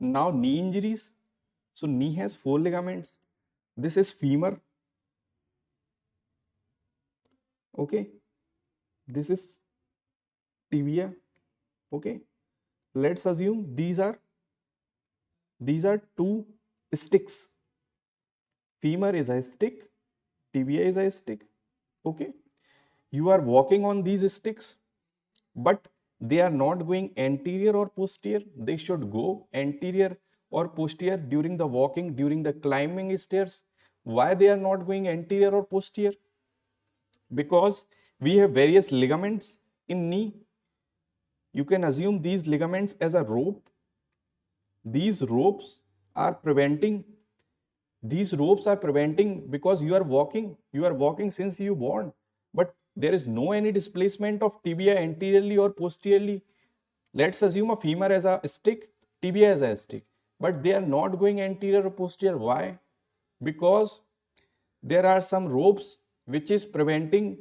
Now knee injuries. So knee has 4 ligaments. This is femur. Okay. This is tibia. Okay. Let's assume these are two sticks. Femur is a stick, tibia is a stick. Okay. You are walking on these sticks, but they are not going anterior or posterior. They should go anterior or posterior during the walking, during the climbing stairs. Why they are not going anterior or posterior? Because we have various ligaments in knee. You can assume these ligaments as a rope. These ropes are preventing because you are walking since you born, but there is no any displacement of tibia anteriorly or posteriorly. Let's assume a femur as a stick, tibia as a stick, but they are not going anterior or posterior. Why? Because there are some ropes which is preventing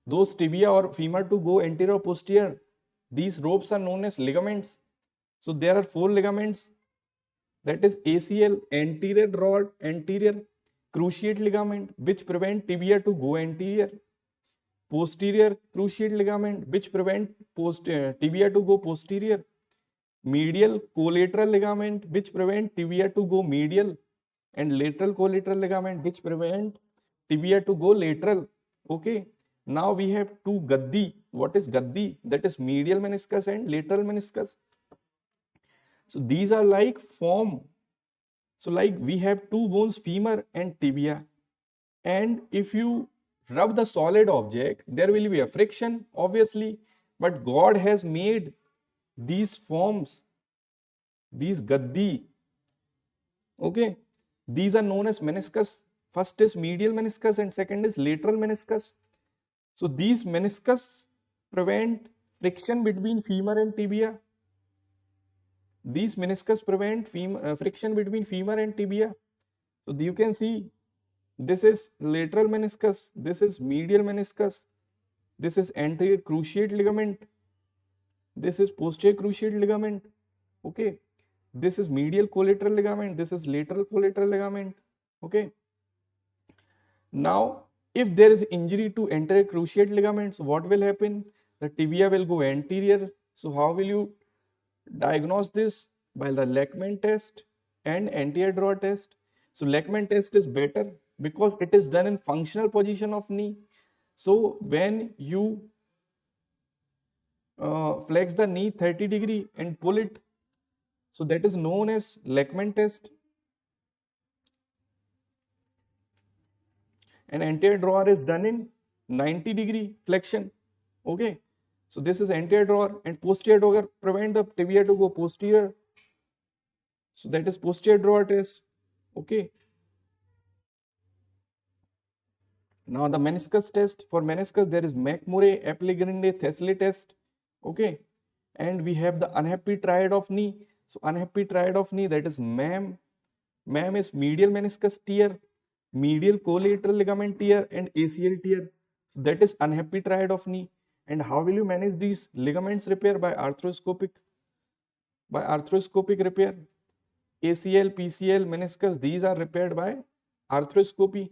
those tibia or femur to go anterior or posterior. These ropes are known as ligaments. So there are 4 ligaments. That is ACL, anterior rod, anterior cruciate ligament, which prevent tibia to go anterior. Posterior cruciate ligament, which prevent tibia to go posterior. Medial collateral ligament, which prevent tibia to go medial. And lateral collateral ligament, which prevent tibia to go lateral. Okay. Now we have 2 gaddi. What is gaddi? That is medial meniscus and lateral meniscus. So these are like form. So like we have 2 bones, femur and tibia. And if you rub the solid object, there will be a friction, obviously. But God has made these forms, these gaddi. Okay. These are known as meniscus. First is medial meniscus and second is lateral meniscus. So these meniscus prevent friction between femur and tibia. These meniscus prevent friction between femur and tibia. So you can see this is lateral meniscus, this is medial meniscus, this is anterior cruciate ligament, this is posterior cruciate ligament. Okay, this is medial collateral ligament, this is lateral collateral ligament. Okay. Now, if there is injury to anterior cruciate ligaments, what will happen? The tibia will go anterior. So how will you diagnose this? By the Lachman test and anterior draw test. So Lachman test is better because it is done in functional position of knee. So when you flex the knee 30 degree and pull it, so that is known as Lachman test. And anterior drawer is done in 90 degree flexion. Okay. So this is anterior drawer, and posterior drawer prevent the tibia to go posterior. So that is posterior drawer test. Okay. Now the meniscus test. For meniscus there is McMurray, Applegrinde, Thessley test. Okay. And we have the unhappy triad of knee. So unhappy triad of knee, that is MAM. MAM is medial meniscus tear, medial collateral ligament tear and ACL tear. So that is unhappy triad of knee. And how will you manage these ligaments repair? By arthroscopic repair. ACL, PCL, meniscus, these are repaired by arthroscopy.